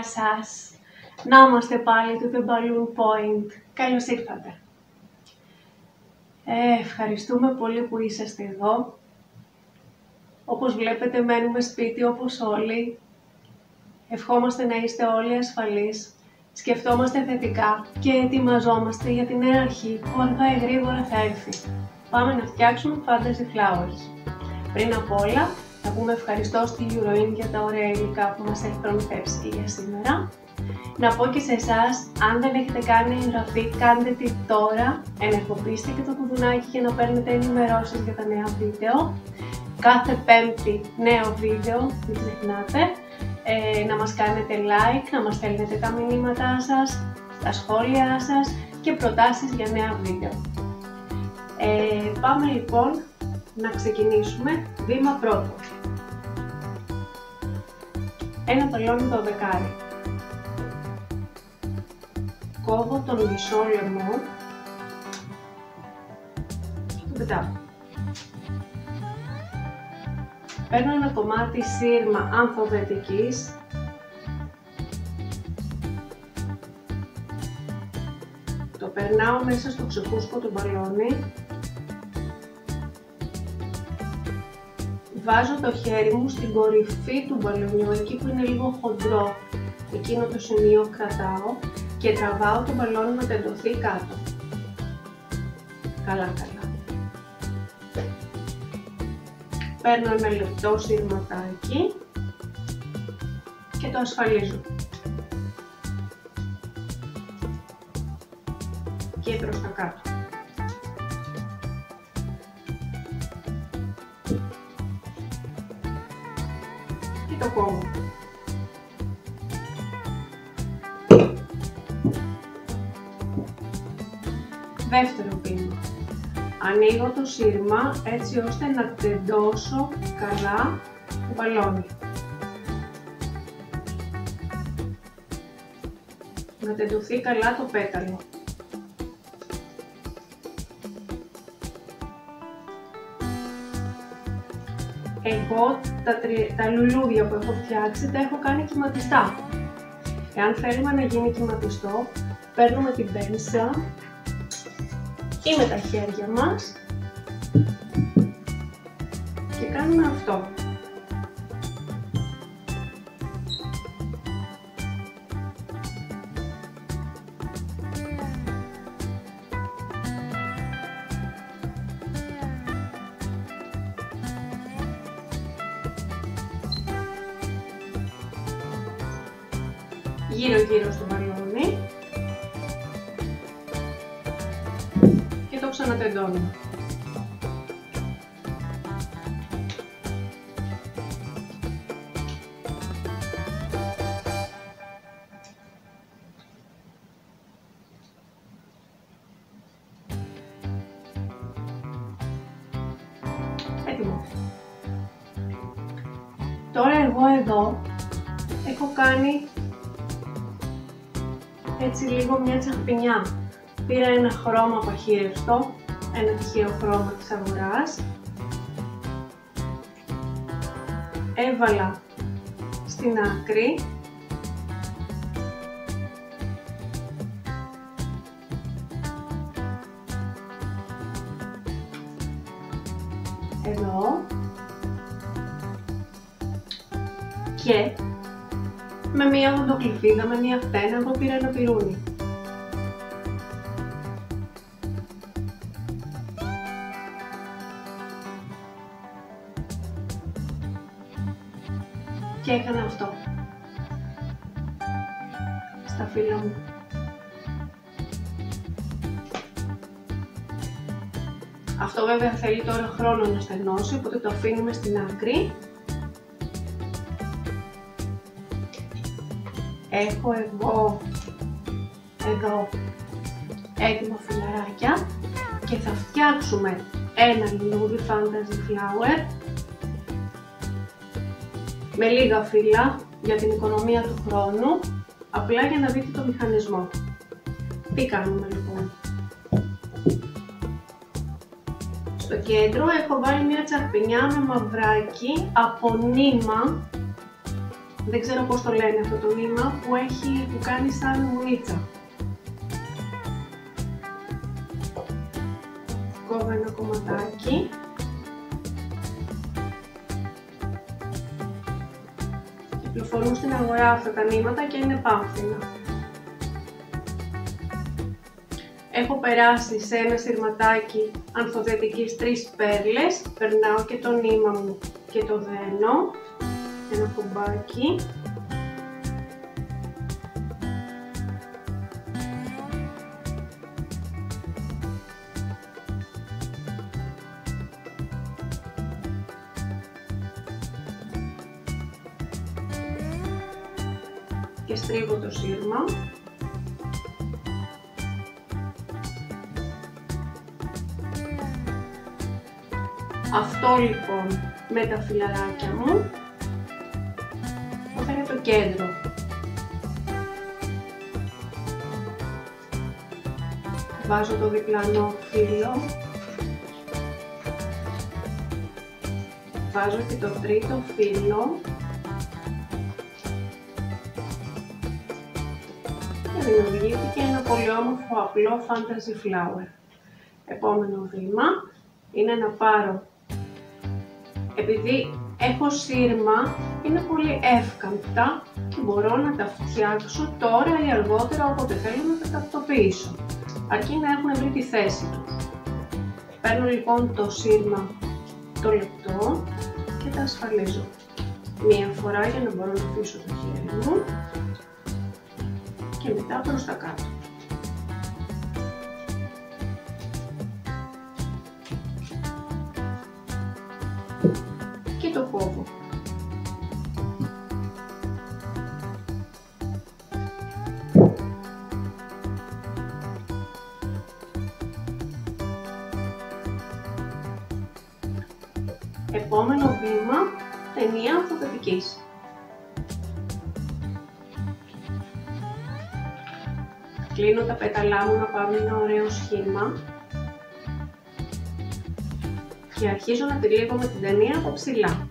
Γεια σας! Να είμαστε πάλι του The Balloon Point. Καλώς ήρθατε. Ευχαριστούμε πολύ που είσαστε εδώ. Όπως βλέπετε μένουμε σπίτι όπως όλοι. Ευχόμαστε να είστε όλοι ασφαλείς. Σκεφτόμαστε θετικά και ετοιμαζόμαστε για την νέα αρχή που αργά ή γρήγορα θα έρθει. Πάμε να φτιάξουμε Fantasy Flowers. Πριν απ' όλα, θα πούμε ευχαριστώ στη Euroin για τα ωραία υλικά που μας έχει προμηθεύσει για σήμερα. Να πω και σε εσάς, αν δεν έχετε κάνει εγγραφή, κάντε τη τώρα, ενεργοποιήστε και το κουδουνάκι για να παίρνετε ενημερώσεις για τα νέα βίντεο. Κάθε Πέμπτη νέο βίντεο, μην ξεχνάτε. Να μας κάνετε like, να μας στέλνετε τα μηνύματά σας, τα σχόλιά σας και προτάσεις για νέα βίντεο. Πάμε λοιπόν να ξεκινήσουμε. Βήμα πρώτο. Ένα μπαλόνι 12. Κόβω τον μισό λαιμό και το πετάω. Παίρνω ένα κομμάτι σύρμα ανθοδετικής το περνάω μέσα στο ξεφούσκο του μπαλόνι. Βάζω το χέρι μου στην κορυφή του μπαλονιού, εκεί που είναι λίγο χοντρό, εκείνο το σημείο κρατάω και τραβάω το μπαλόνι να τεντωθεί κάτω. Καλά. Παίρνω ένα λεπτό σύρματάκι και το ασφαλίζω. Και προς τα κάτω. Και το κόβω. Δεύτερο βήμα. Ανοίγω το σύρμα έτσι ώστε να τεντώσω καλά το μπαλόνι. Να τεντωθεί καλά το πέταλο. Εγώ τα λουλούδια που έχω φτιάξει τα έχω κάνει κυματιστά. Εάν θέλουμε να γίνει κυματιστό, παίρνουμε την πένσα ή με τα χέρια μας και κάνουμε αυτό. Γύρω στο μπαλόνι και το ξανατεντώνουμε. Έτοιμο. Τώρα εγώ εδώ έχω κάνει έτσι λίγο μια τσαχπινιά. Πήρα ένα χρώμα παχύρευτο, ένα τυχαίο χρώμα της αγοράς. Έβαλα στην άκρη. Εδώ. Και με μία οδοντοκλυφίδα, με μία φτένα, εγώ πήρα ένα πυρούνι. Και έκανα αυτό στα φύλλα μου. Αυτό βέβαια θέλει τώρα χρόνο να στεγνώσει, οπότε το αφήνουμε στην άκρη. Έχω εγώ εδώ έτοιμα φυλαράκια και θα φτιάξουμε ένα λουλούδι Fantasy Flower με λίγα φύλλα για την οικονομία του χρόνου, απλά για να δείτε το μηχανισμό. Τι κάνουμε λοιπόν? Στο κέντρο έχω βάλει μια τσαχπινιά με μαυράκι από νήμα Δεν ξέρω πώς το λένε αυτό το νήμα που κάνει σαν μουνίτσα. Κόβω ένα κομματάκι. Κυκλοφορούν στην αγορά αυτά τα νήματα και είναι πάμφθηνα. Έχω περάσει σε ένα σειρματάκι ανθοδετικής 3 πέρλες, περνάω και το νήμα μου και το δένω, ένα κουμπάκι. Και στρίβω το σύρμα. Αυτό λοιπόν με τα φιλαράκια μου θα είναι το κέντρο. Βάζω το διπλανό φύλλο. Βάζω και το τρίτο φύλλο. Και δημιουργήθηκε ένα πολύ όμορφο απλό fantasy flower. Επόμενο βήμα είναι να πάρω, επειδή έχω σύρμα, είναι πολύ εύκαμπτα και μπορώ να τα φτιάξω τώρα ή αργότερα όποτε θέλω να τα τακτοποιήσω, αρκεί να έχουν βρει τη θέση τους. Παίρνω λοιπόν το σύρμα το λεπτό και τα ασφαλίζω μία φορά για να μπορώ να αφήσω το χέρι μου και μετά προς τα κάτω. Και το κόβω. Επόμενο βήμα, ταινία ανθοδετικής. Κλείνω τα πέταλά μου να πάρουν ένα ωραίο σχήμα και αρχίζω να τυλίγω με την ταινία από ψηλά.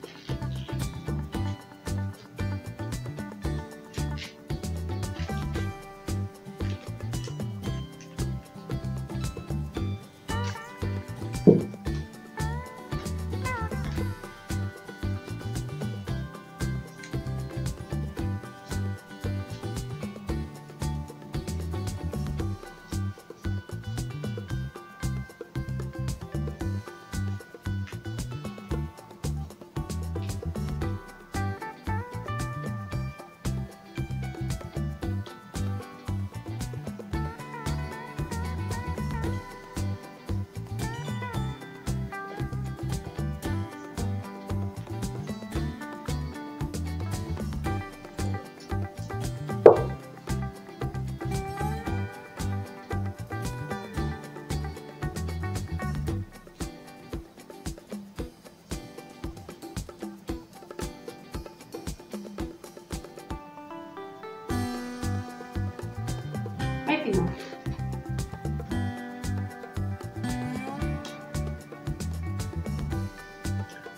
Έτοιμο.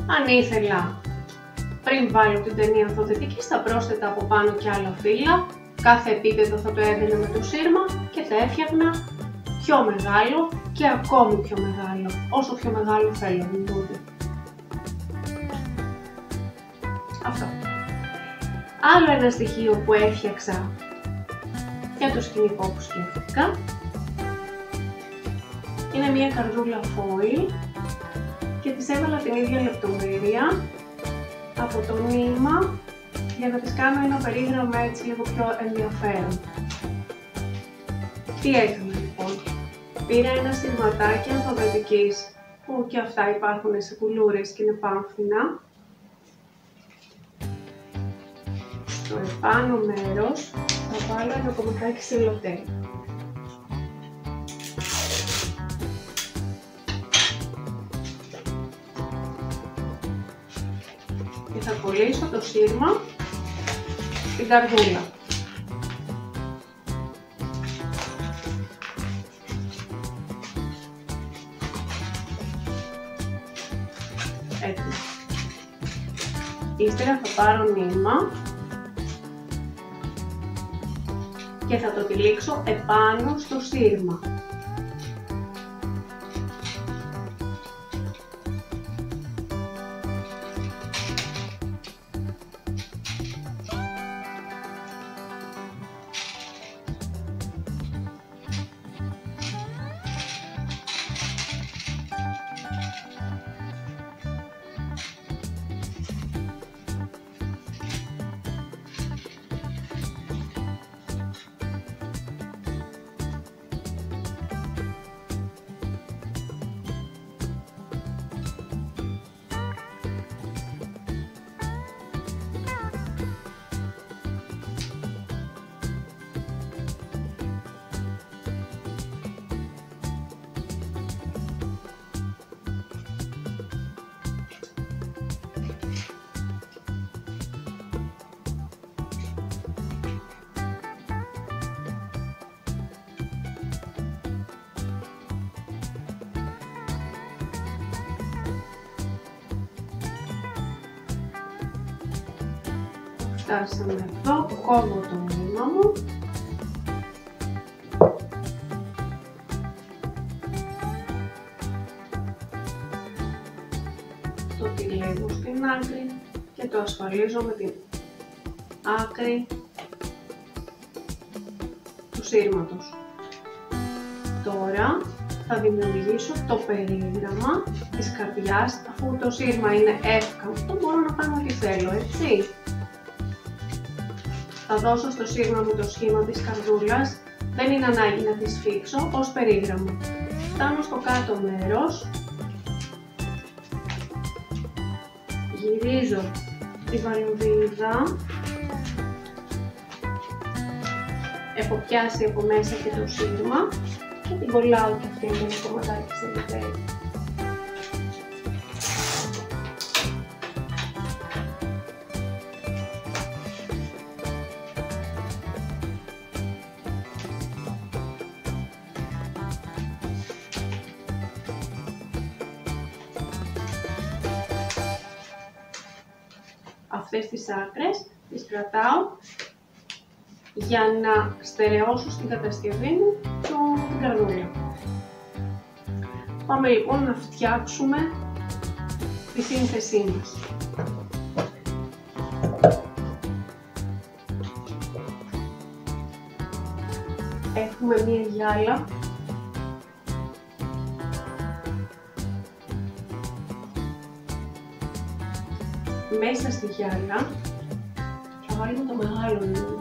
Αν ήθελα πριν βάλω την ταινία ανθοδετική θα πρόσθετα από πάνω και άλλα φύλλα. Κάθε επίπεδο θα το έδινα με το σύρμα και θα έφτιαχνα πιο μεγάλο και ακόμη πιο μεγάλο, όσο πιο μεγάλο θέλω δηλαδή. Αυτό. Άλλο ένα στοιχείο που έφτιαξα για το σκηνικό που σκέφτηκα είναι μια καρδούλα foil και της έβαλα την ίδια λεπτομέρεια από το νήμα για να της κάνω ένα περίγραμμα έτσι λίγο πιο ενδιαφέρον. Τι έκανα λοιπόν? Πήρα ένα σειρματάκι ανθοδετικής που και αυτά υπάρχουν σε κουλούρες και είναι πάμφθηνα. Στο επάνω μέρος θα βάλω ένα κομματάκι σελοτέιπ. Και θα κολλήσω το σύρμα στην καρδούλα. Έτσι. Ύστερα θα πάρω νήμα και θα το τυλίξω επάνω στο σύρμα. Φτάσαμε εδώ, κόβω το μήμα μου. Το τυλίγω στην άκρη και το ασφαλίζω με την άκρη του σύρματος. Τώρα θα δημιουργήσω το περίγραμμα της καρδιάς, αφού το σύρμα είναι εύκαμπτο, μπορώ να κάνω ό,τι θέλω, έτσι. Θα δώσω στο σύρμα μου το σχήμα της καρδούλας, δεν είναι ανάγκη να τη σφίξω, ως περίγραμμα. Φτάνω στο κάτω μέρος, γυρίζω τη βαλβίδα, έχω πιάσει από μέσα και το σύρμα και την κολλάω και αυτή με ένα κομματάκι σε λιτέρι. Αυτές τις άκρες τις κρατάω για να στερεώσω στην κατασκευή μου την καρδούλα. Πάμε λοιπόν να φτιάξουμε τη σύνθεσή μας. Έχουμε μία γυάλα . Μέσα στη γυάλα θα βάλουμε το μεγάλο νου.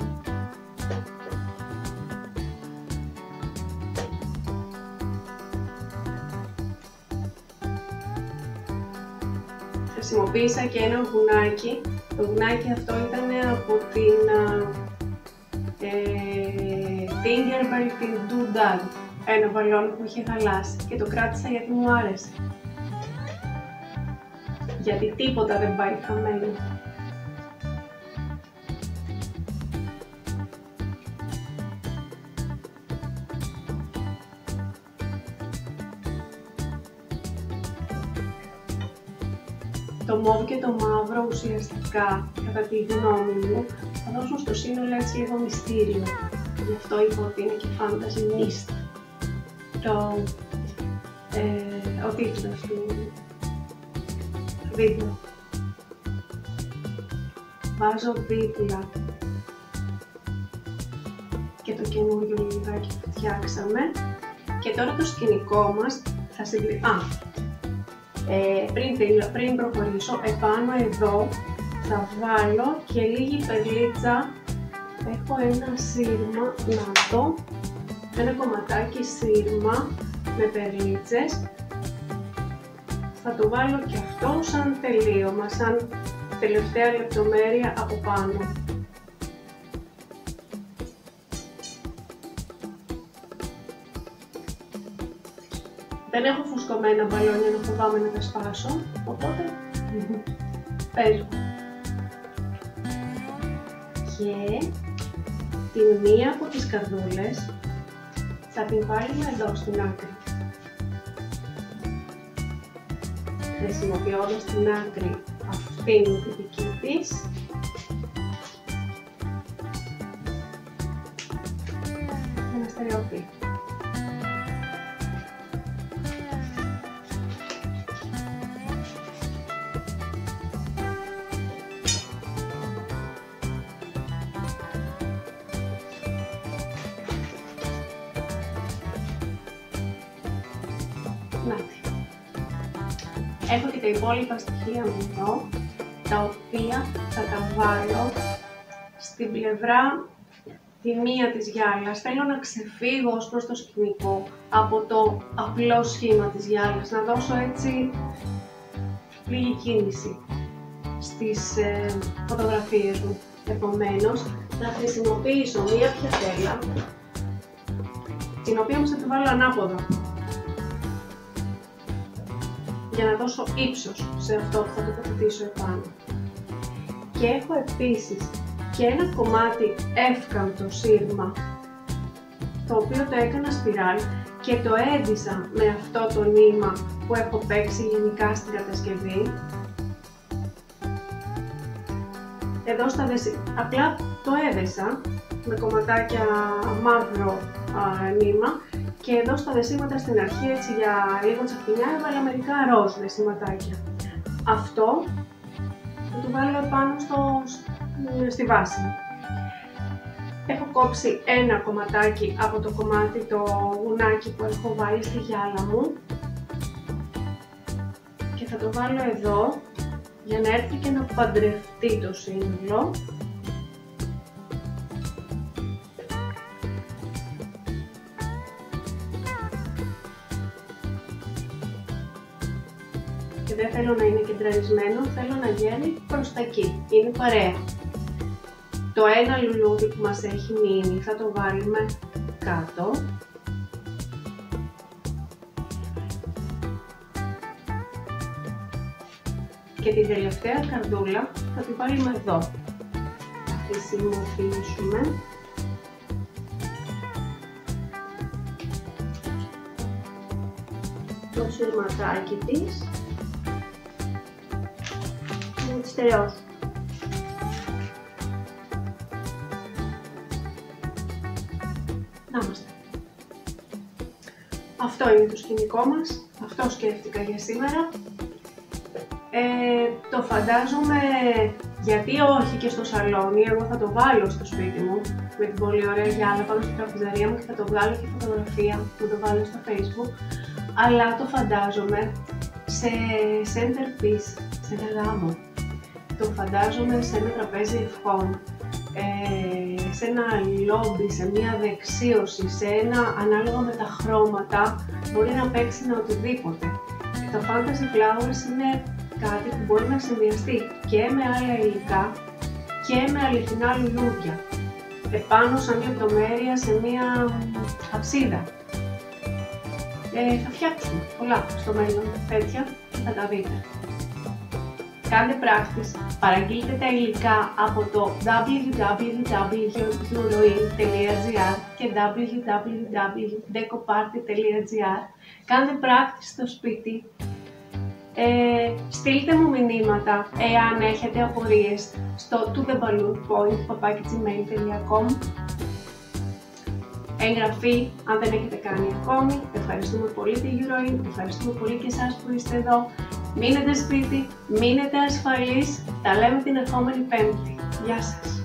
Χρησιμοποίησα και ένα γουνάκι. Το γουνάκι αυτό ήταν από την Tinkerbell, την Doodad, ένα μπαλόνι που είχε χαλάσει και το κράτησα γιατί μου άρεσε. Γιατί τίποτα δεν πάει χαμένο. Το μόβ και το μαύρο ουσιαστικά, κατά τη γνώμη μου, θα δώσουν στο σύνολο έτσι λίγο μυστήριο. Γι' αυτό είπα ότι είναι και fantasy mist. Ο τίτλος του βίντεο. Βάζω δίπλα και το καινούριο λιβάκι που φτιάξαμε και τώρα το σκηνικό μας θα πριν προχωρήσω, επάνω εδώ θα βάλω και λίγη περλίτσα. Έχω ένα σύρμα, ένα κομματάκι σύρμα με περλίτσες. Θα το βάλω και αυτό σαν τελείωμα, σαν τελευταία λεπτομέρεια από πάνω. Δεν έχω φουσκωμένα μπαλόνια να φοβάμαι να τα σπάσω, οπότε παίζω. Και την μία από τις καρδούλες θα την βάλουμε εδώ στην άκρη. Χρησιμοποιώντας την άκρη αυτήν τη δική της, στερεωθεί. Έχω και τα υπόλοιπα στοιχεία μου εδώ, τα οποία θα τα βάλω στην πλευρά τη μία της γυάλας. Θέλω να ξεφύγω ως προς το σκηνικό από το απλό σχήμα της γυάλας, να δώσω έτσι λίγη κίνηση στις φωτογραφίες μου. Επομένως, θα χρησιμοποιήσω μία πιατέλα, την οποία όμως θα τη βάλω ανάποδα, για να δώσω ύψος σε αυτό που θα τοποθετήσω επάνω. Και έχω επίσης και ένα κομμάτι εύκαμπτο σύρμα, το οποίο το έκανα σπιράλ και το έντυσα με αυτό το νήμα που έχω παίξει γενικά στην κατασκευή. Εδώ στα απλά το έδεσα με κομματάκια μαύρο νήμα. Και εδώ στα δεσίματα στην αρχή, έτσι για λίγο τσαχπινιά, έβαλα μερικά ροζ δεσίματάκια. Αυτό θα το βάλω επάνω στη βάση. Έχω κόψει ένα κομματάκι από το κομμάτι το γουνάκι που έχω βάλει στη γυάλα μου και θα το βάλω εδώ για να έρθει και να παντρευτεί το σύνολο. Και δεν θέλω να είναι κεντραρισμένο, θέλω να βγαίνει προς τα εκεί, είναι παρέα. Το ένα λουλούδι που μας έχει μείνει θα το βάλουμε κάτω. Και την τελευταία καρδούλα θα τη βάλουμε εδώ. Θα χρησιμοποιήσουμε το σύρματάκι της. Στερεός. Να είμαστε. Αυτό είναι το σκηνικό μας, αυτό σκέφτηκα για σήμερα. Το φαντάζομαι, γιατί όχι και στο σαλόνι, εγώ θα το βάλω στο σπίτι μου με την πολύ ωραία γυάλα πάνω στην τραπεζαρία μου και θα το βγάλω και φωτογραφία, θα το βάλω στο Facebook, αλλά το φαντάζομαι σε centerpiece, σε ένα γάμο. Το φαντάζομαι σε ένα τραπέζι ευχών, σε ένα λόμπι, σε μια δεξίωση, σε ένα ανάλογα με τα χρώματα, μπορεί να παίξει με οτιδήποτε. Το Fantasy Flowers είναι κάτι που μπορεί να συνδυαστεί και με άλλα υλικά και με αληθινά λουλούδια, επάνω σαν λεπτομέρεια σε μια αψίδα. Θα φτιάξουμε πολλά στο μέλλον τέτοια και θα τα δείτε. Κάντε practice, παραγγείλτε τα υλικά από το www.euroin.gr και www.decoparty.gr. Κάντε practice στο σπίτι. Στείλτε μου μηνύματα εάν έχετε απορίες στο totheballoonpoint@gmail.com. Εγγραφή αν δεν έχετε κάνει ακόμη. Ευχαριστούμε πολύ τη Euroin, ευχαριστούμε πολύ και εσάς που είστε εδώ. Μείνετε σπίτι, μείνετε ασφαλείς, τα λέμε την ερχόμενη Πέμπτη. Γεια σας!